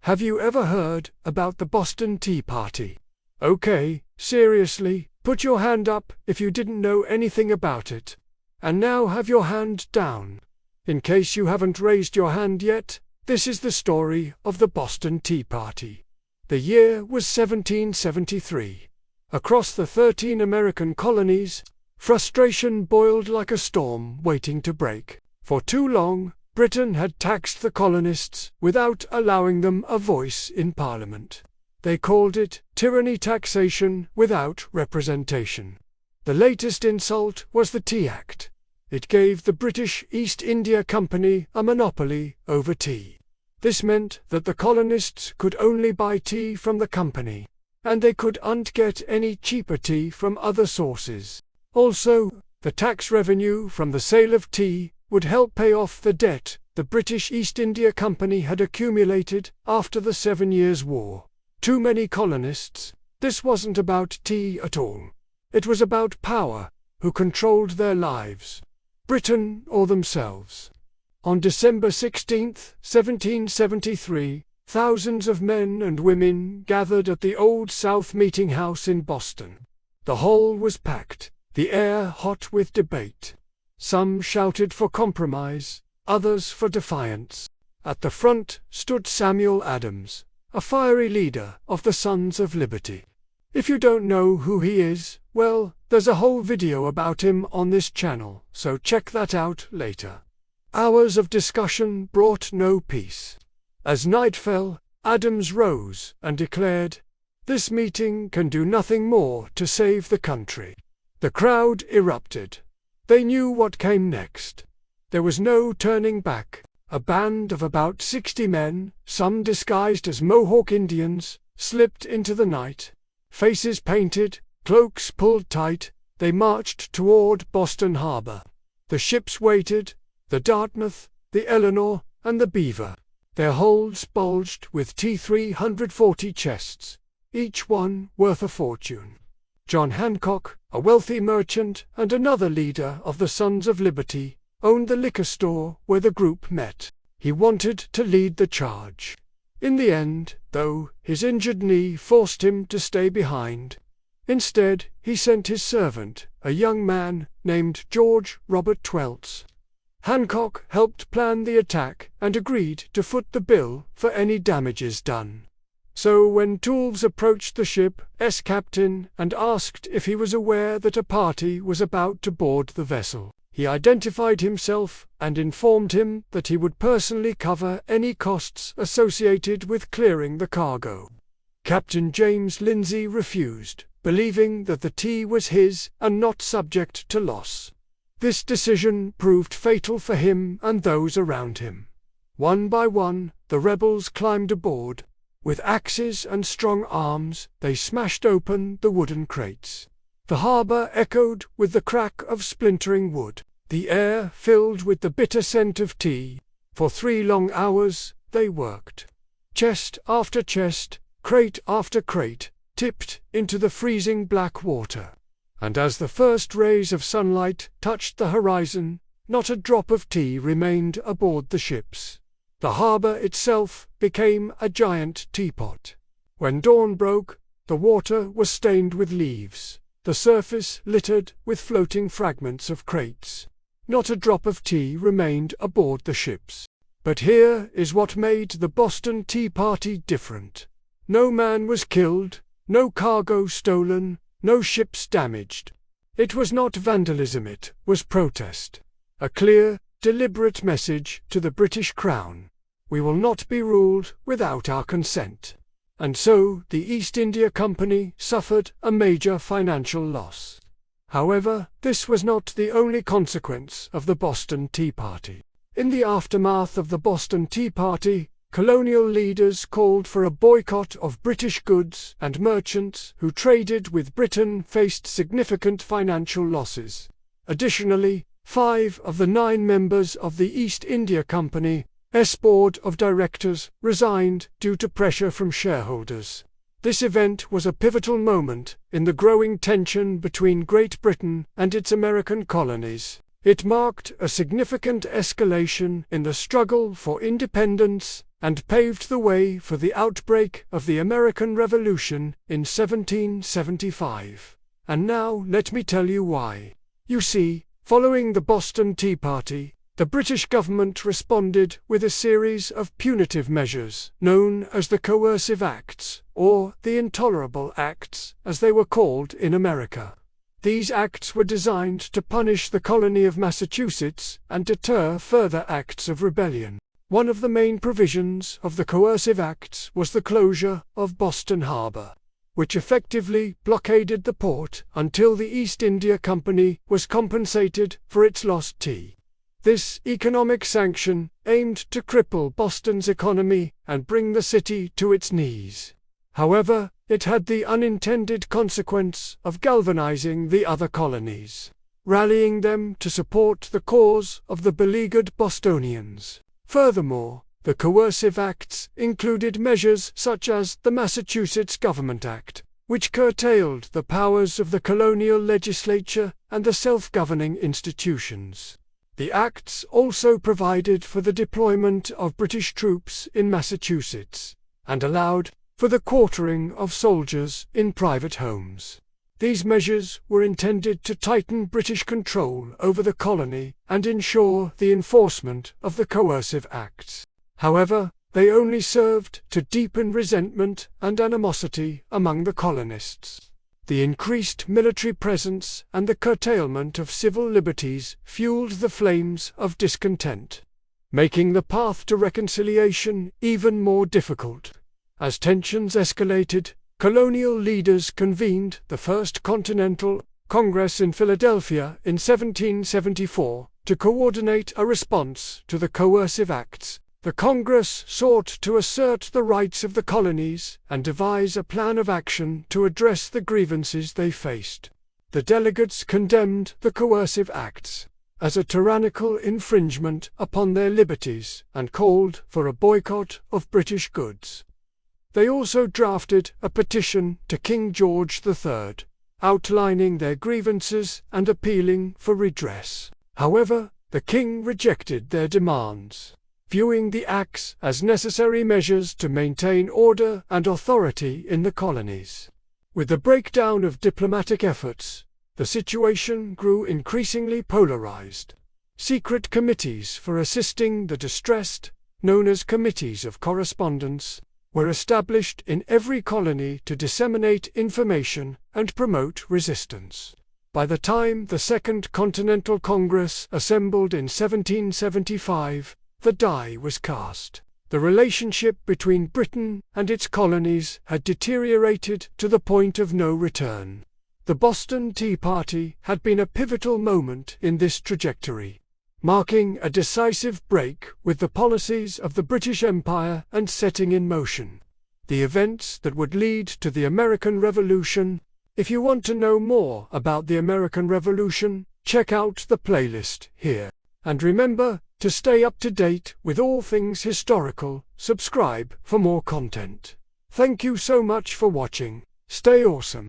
Have you ever heard about the Boston Tea Party? Okay, seriously, put your hand up if you didn't know anything about it. And now have your hand down. In case you haven't raised your hand yet, this is the story of the Boston Tea Party. The year was 1773. Across the 13 American colonies, frustration boiled like a storm waiting to break. For too long, Britain had taxed the colonists without allowing them a voice in Parliament. They called it tyranny, taxation without representation. The latest insult was the Tea Act. It gave the British East India Company a monopoly over tea. This meant that the colonists could only buy tea from the company, and they couldn't get any cheaper tea from other sources. Also, the tax revenue from the sale of tea would help pay off the debt the British East India Company had accumulated after the 7 Years' War. Too many colonists. This wasn't about tea at all. It was about power, who controlled their lives, Britain or themselves. On December 16, 1773, thousands of men and women gathered at the Old South Meeting House in Boston. The hall was packed, the air hot with debate. Some shouted for compromise, others for defiance. At the front stood Samuel Adams, a fiery leader of the Sons of Liberty. If you don't know who he is, well, there's a whole video about him on this channel, so check that out later. Hours of discussion brought no peace. As night fell, Adams rose and declared, "This meeting can do nothing more to save the country." The crowd erupted. They knew what came next. There was no turning back. A band of about 60 men, some disguised as Mohawk Indians, slipped into the night. Faces painted, cloaks pulled tight, they marched toward Boston Harbor. The ships waited, the Dartmouth, the Eleanor, and the Beaver. Their holds bulged with T-340 chests, each one worth a fortune. John Hancock, a wealthy merchant and another leader of the Sons of Liberty, owned the liquor store where the group met. He wanted to lead the charge. In the end, though, his injured knee forced him to stay behind. Instead, he sent his servant, a young man named George Robert Twelts. Hancock helped plan the attack and agreed to foot the bill for any damages done. So when Toolves approached the ship's captain and asked if he was aware that a party was about to board the vessel, he identified himself and informed him that he would personally cover any costs associated with clearing the cargo. Captain James Lindsay refused, believing that the tea was his and not subject to loss. This decision proved fatal for him and those around him. One by one, the rebels climbed aboard. With axes and strong arms, they smashed open the wooden crates. The harbor echoed with the crack of splintering wood. The air filled with the bitter scent of tea. For 3 long hours, they worked. Chest after chest, crate after crate, tipped into the freezing black water. And as the first rays of sunlight touched the horizon, not a drop of tea remained aboard the ships. The harbor itself became a giant teapot. When dawn broke, the water was stained with leaves, the surface littered with floating fragments of crates. Not a drop of tea remained aboard the ships. But here is what made the Boston Tea Party different. No man was killed, no cargo stolen, no ships damaged. It was not vandalism, it was protest. A clear, deliberate message to the British Crown. We will not be ruled without our consent. And so the East India Company suffered a major financial loss. However, this was not the only consequence of the Boston Tea Party. In the aftermath of the Boston Tea Party, colonial leaders called for a boycott of British goods, and merchants who traded with Britain faced significant financial losses. Additionally, 5 of the 9 members of the East India Company's board of directors resigned due to pressure from shareholders. This event was a pivotal moment in the growing tension between Great Britain and its American colonies. It marked a significant escalation in the struggle for independence and paved the way for the outbreak of the American Revolution in 1775. And now let me tell you why. You see, following the Boston Tea Party, the British government responded with a series of punitive measures known as the Coercive Acts, or the Intolerable Acts, as they were called in America. These acts were designed to punish the colony of Massachusetts and deter further acts of rebellion. One of the main provisions of the Coercive Acts was the closure of Boston Harbor, which effectively blockaded the port until the East India Company was compensated for its lost tea. This economic sanction aimed to cripple Boston's economy and bring the city to its knees. However, it had the unintended consequence of galvanizing the other colonies, rallying them to support the cause of the beleaguered Bostonians. Furthermore, the Coercive Acts included measures such as the Massachusetts Government Act, which curtailed the powers of the colonial legislature and the self-governing institutions. The acts also provided for the deployment of British troops in Massachusetts, and allowed for the quartering of soldiers in private homes. These measures were intended to tighten British control over the colony and ensure the enforcement of the Coercive Acts. However, they only served to deepen resentment and animosity among the colonists. The increased military presence and the curtailment of civil liberties fueled the flames of discontent, making the path to reconciliation even more difficult. As tensions escalated, colonial leaders convened the First Continental Congress in Philadelphia in 1774 to coordinate a response to the Coercive Acts. The Congress sought to assert the rights of the colonies and devise a plan of action to address the grievances they faced. The delegates condemned the Coercive Acts as a tyrannical infringement upon their liberties and called for a boycott of British goods. They also drafted a petition to King George III, outlining their grievances and appealing for redress. However, the king rejected their demands, viewing the acts as necessary measures to maintain order and authority in the colonies. With the breakdown of diplomatic efforts, the situation grew increasingly polarized. Secret committees for assisting the distressed, known as Committees of Correspondence, were established in every colony to disseminate information and promote resistance. By the time the Second Continental Congress assembled in 1775, the die was cast. The relationship between Britain and its colonies had deteriorated to the point of no return. The Boston Tea Party had been a pivotal moment in this trajectory, marking a decisive break with the policies of the British Empire and setting in motion the events that would lead to the American Revolution. If you want to know more about the American Revolution, check out the playlist here. And remember, to stay up to date with all things historical, subscribe for more content. Thank you so much for watching. Stay awesome.